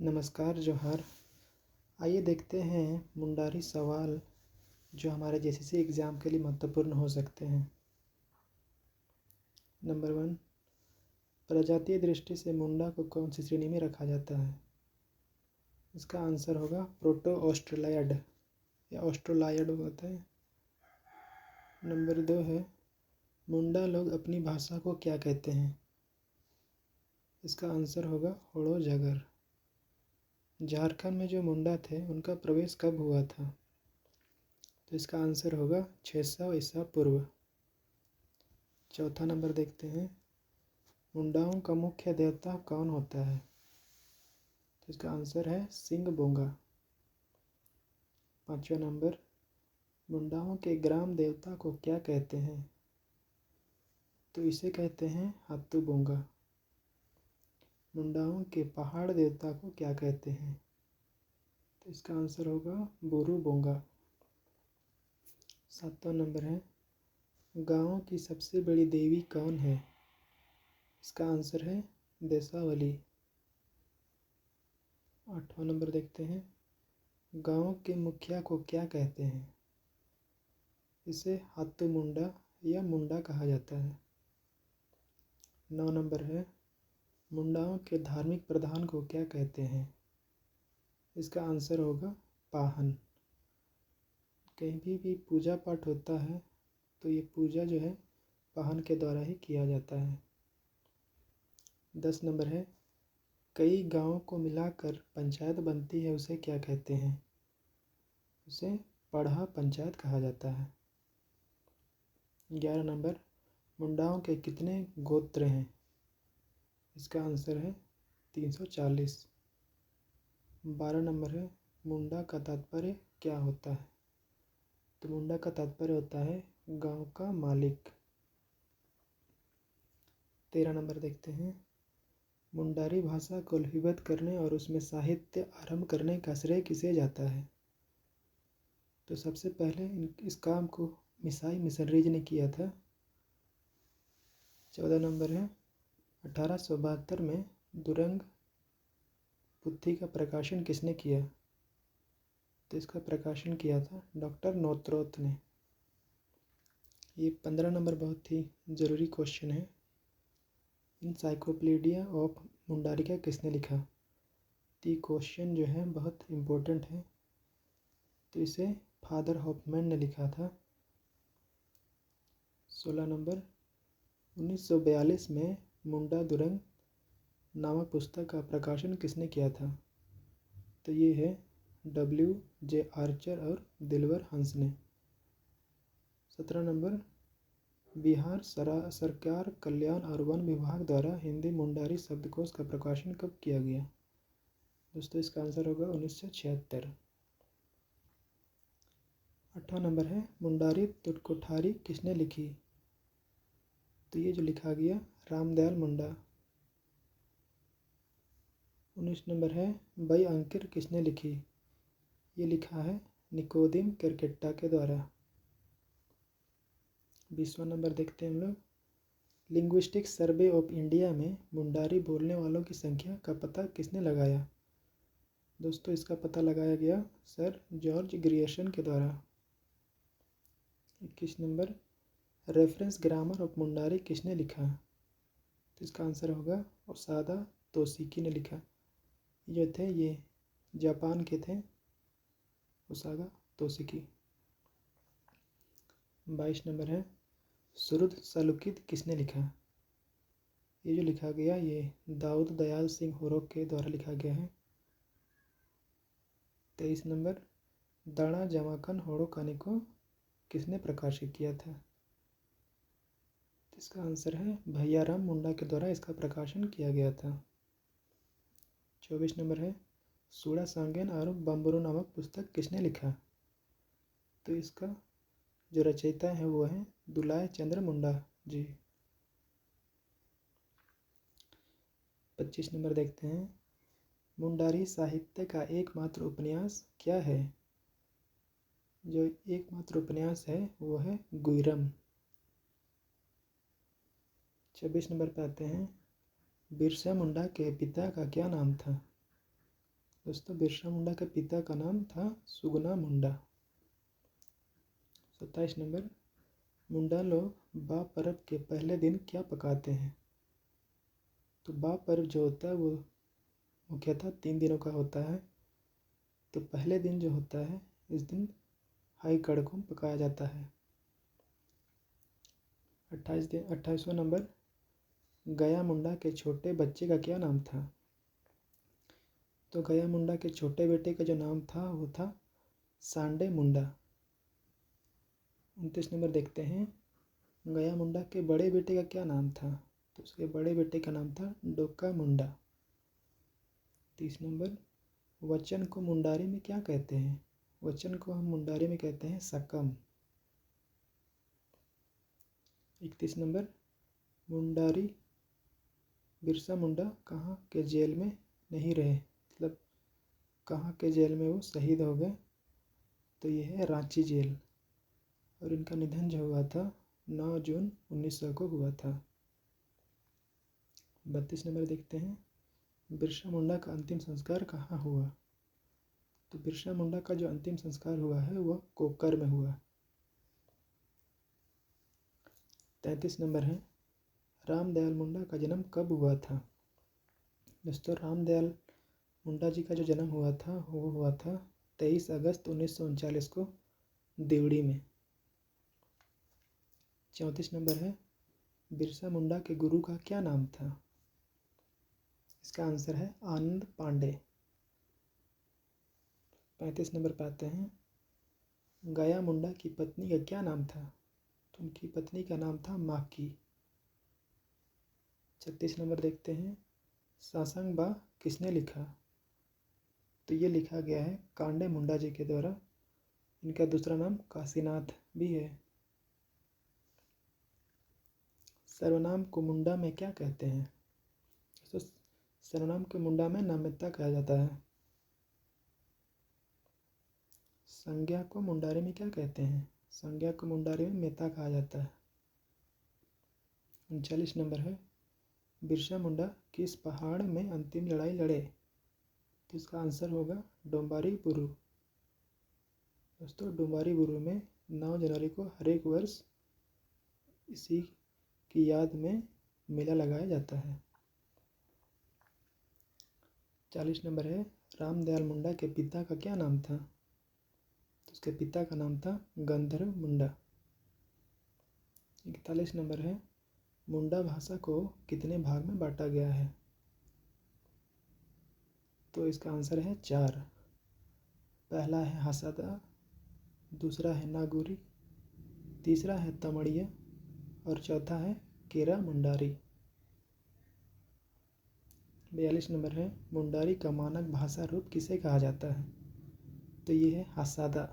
नमस्कार जोहार। आइए देखते हैं मुंडारी सवाल जो हमारे जेसीसी एग्ज़ाम के लिए महत्वपूर्ण हो सकते हैं। नंबर 1, प्रजातीय दृष्टि से मुंडा को कौन सी श्रेणी में रखा जाता है? इसका आंसर होगा प्रोटो ऑस्ट्रेलायड या ऑस्ट्रोलायड होता है। नंबर 2 है, मुंडा लोग अपनी भाषा को क्या कहते हैं? इसका आंसर होगा होड़ो जागर। झारखंड में जो मुंडा थे उनका प्रवेश कब हुआ था? तो इसका आंसर होगा 600 ईसा पूर्व। चौथा नंबर देखते हैं, मुंडाओं का मुख्य देवता कौन होता है? तो इसका आंसर है सिंह बोंगा। पांचवा नंबर, मुंडाओं के ग्राम देवता को क्या कहते हैं? तो इसे कहते हैं हातू बोंगा। मुंडाओं के पहाड़ देवता को क्या कहते हैं? तो इसका आंसर होगा बुरु बोंगा। सातवां नंबर है, गाँव की सबसे बड़ी देवी कौन है? इसका आंसर है देसावली। आठवां नंबर देखते हैं, गाँव के मुखिया को क्या कहते हैं? इसे हातू मुंडा या मुंडा कहा जाता है। 9 नंबर है, मुंडाओं के धार्मिक प्रधान को क्या कहते हैं? इसका आंसर होगा पाहन। कहीं भी पूजा पाठ होता है तो ये पूजा जो है पाहन के द्वारा ही किया जाता है। 10 नंबर है, कई गांवों को मिलाकर पंचायत बनती है, उसे क्या कहते हैं? उसे पढ़ा पंचायत कहा जाता है। 11 नंबर, मुंडाओं के कितने गोत्र हैं? इसका आंसर है 340। 12 नंबर है, मुंडा का तात्पर्य क्या होता है? तो मुंडा का तात्पर्य होता है गांव का मालिक। 13 नंबर देखते हैं, मुंडारी भाषा को लिपिबद्ध करने और उसमें साहित्य आरंभ करने का श्रेय किसे जाता है? तो सबसे पहले इस काम को मिसाई मिशनरीज ने किया था। 14 नंबर है, 1872 में दुरंग पुथी का प्रकाशन किसने किया? तो इसका प्रकाशन किया था डॉक्टर नोत्रोत ने। ये 15 नंबर बहुत ही ज़रूरी क्वेश्चन है। इनसाइक्लोपीडिया ऑफ मुंडारिका किसने लिखा? तो ये क्वेश्चन जो है बहुत इम्पोर्टेंट है, तो इसे फादर हॉफमैन ने लिखा था। 16 नंबर, 1942 में मुंडा दुरंग नामक पुस्तक का प्रकाशन किसने किया था? तो ये है W.J. आर्चर और दिलवर हंस ने। 17 नंबर, बिहार सरकार कल्याण और वन विभाग द्वारा हिंदी मुंडारी शब्दकोश का प्रकाशन कब किया गया? दोस्तों इसका आंसर होगा 1976। 8वां नंबर है, मुंडारी तुटकोठारी किसने लिखी? तो ये जो लिखा गया रामदयाल मुंडा। 19 नंबर है, बई अंकिर किसने लिखी? ये लिखा है निकोदिम केरकेट्टा के द्वारा। 20वां नंबर देखते हैं हम लोग, लिंग्विस्टिक सर्वे ऑफ इंडिया में मुंडारी बोलने वालों की संख्या का पता किसने लगाया? दोस्तों इसका पता लगाया गया सर जॉर्ज ग्रियर्सन के द्वारा। 21 number, reference grammar of Mundari किसने लिखा? तो इसका आंसर होगा ओसादा तोशिकी ने लिखा। ये थे ये जापान के थे, ओसागा तोशिकी। 22 नंबर है, सुरुद सलुकित किसने लिखा? ये जो लिखा गया ये दाऊद दयाल सिंह होरो के द्वारा लिखा गया है। 23 नंबर, दाणा जमाकन होड़ो कानी को किसने प्रकाशित किया था? इसका आंसर है भैयाराम मुंडा के द्वारा इसका प्रकाशन किया गया था। 24 नंबर है, सूड़ा सांगेन और बम्बरू नामक पुस्तक किसने लिखा? तो इसका जो रचयिता है वो है दुलाय चंद्र मुंडा जी। 25 नंबर देखते हैं, मुंडारी साहित्य का एकमात्र उपन्यास क्या है? जो एकमात्र उपन्यास है वो है गुइरम। 26 नंबर पे आते हैं, बिरसा मुंडा के पिता का क्या नाम था? दोस्तों बिरसा मुंडा के पिता का नाम था सुगना मुंडा। 27 नंबर, मुंडा लोग बा पर्व के पहले दिन क्या पकाते हैं? तो बा पर्व जो होता है वो मुख्यतः 3 दिनों का होता है। तो पहले दिन जो होता है इस दिन हाई कड़कम पकाया जाता है। 28वां नंबर, गया मुंडा के छोटे बच्चे का क्या नाम था? तो गया मुंडा के छोटे बेटे का जो नाम था वो था सांडे मुंडा। 29 नंबर देखते हैं, गया मुंडा के बड़े बेटे का क्या नाम था? तो उसके बड़े बेटे का नाम था डोका मुंडा। 30 नंबर, वचन को मुंडारी में क्या कहते हैं? वचन को हम मुंडारी में कहते हैं सकम। 31 नंबर, मुंडारी बिरसा मुंडा कहाँ के जेल में नहीं रहे, मतलब कहाँ के जेल में वो शहीद हो गए? तो ये है रांची जेल, और इनका निधन जो हुआ था 9 जून 1900 को हुआ था। 32 नंबर देखते हैं, बिरसा मुंडा का अंतिम संस्कार कहाँ हुआ? तो बिरसा मुंडा का जो अंतिम संस्कार हुआ है वह कोकर में हुआ। 33 नंबर है, रामदयाल मुंडा का जन्म कब हुआ था? दोस्तों रामदयाल मुंडा जी का जो जन्म हुआ था वो हुआ था 23 अगस्त 1939 को देवड़ी में। 34 नंबर है, बिरसा मुंडा के गुरु का क्या नाम था? इसका आंसर है आनंद पांडे। 35 नंबर पे आते हैं, गया मुंडा की पत्नी का क्या नाम था? तो उनकी पत्नी का नाम था माकी। 36 नंबर देखते हैं, सासंग बा किसने लिखा? तो ये लिखा गया है कांडे मुंडा जी के द्वारा। इनका दूसरा नाम काशीनाथ भी है। सर्वनाम को मुंडा में क्या कहते हैं? तो सर्वनाम को मुंडा में नामित्ता कहा जाता है। संज्ञा को मुंडारी में क्या कहते हैं? संज्ञा को मुंडारी में मेता कहा जाता है। 39 नंबर है, बिरसा मुंडा किस पहाड़ में अंतिम लड़ाई लड़े? तो इसका आंसर होगा डोम्बारी बुरु। दोस्तों डोम्बारी बुरु में 9 जनवरी को हर एक वर्ष इसी की याद में मेला लगाया जाता है। 40 नंबर है, रामदयाल मुंडा के पिता का क्या नाम था? तो उसके पिता का नाम था गंधर्व मुंडा। 41 नंबर है, मुंडा भाषा को कितने भाग में बांटा गया है? तो इसका आंसर है 4। पहला है हसादा, दूसरा है नागुरी, तीसरा है तमड़िया और चौथा है केरा मुंडारी। 42 नंबर है, मुंडारी का मानक भाषा रूप किसे कहा जाता है? तो ये है हसादा।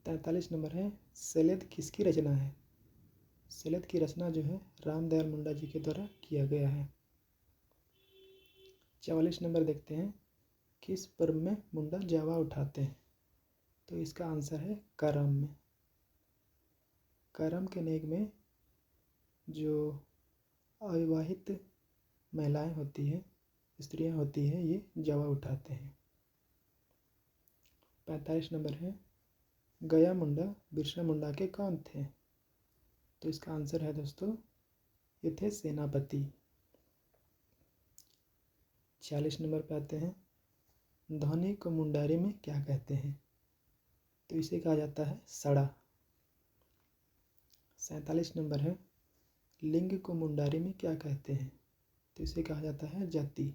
43 नंबर है, सैयद किसकी रचना है? सैयद की रचना जो है रामदयाल मुंडा जी के द्वारा किया गया है। 44 नंबर देखते हैं, किस पर्व में मुंडा जावा उठाते हैं? तो इसका आंसर है करम में। करम के नेग में जो अविवाहित महिलाएं होती है, स्त्रियां होती हैं, ये जावा उठाते हैं। 45 नंबर है, गया मुंडा बिरसा मुंडा के कौन थे? तो इसका आंसर है दोस्तों ये थे सेनापति। 46 नंबर पे आते हैं, ध्वनि को मुंडारी में क्या कहते हैं? तो इसे कहा जाता है सड़ा। 47 नंबर है, लिंग को मुंडारी में क्या कहते हैं? तो इसे कहा जाता है जाति।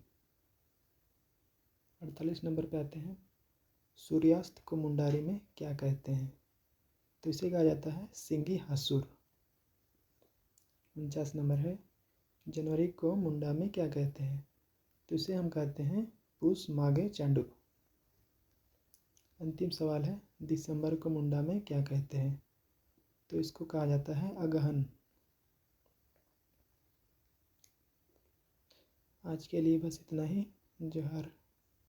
48 नंबर पे आते हैं, सूर्यास्त को मुंडारी में क्या कहते हैं? तो इसे कहा जाता है सिंगी हासुर। 49 नंबर है, जनवरी को मुंडा में क्या कहते हैं? तो इसे हम कहते हैं पुस मागे चांडू। अंतिम सवाल है, दिसंबर को मुंडा में क्या कहते हैं? तो इसको कहा जाता है अगहन। आज के लिए बस इतना ही। जोहार।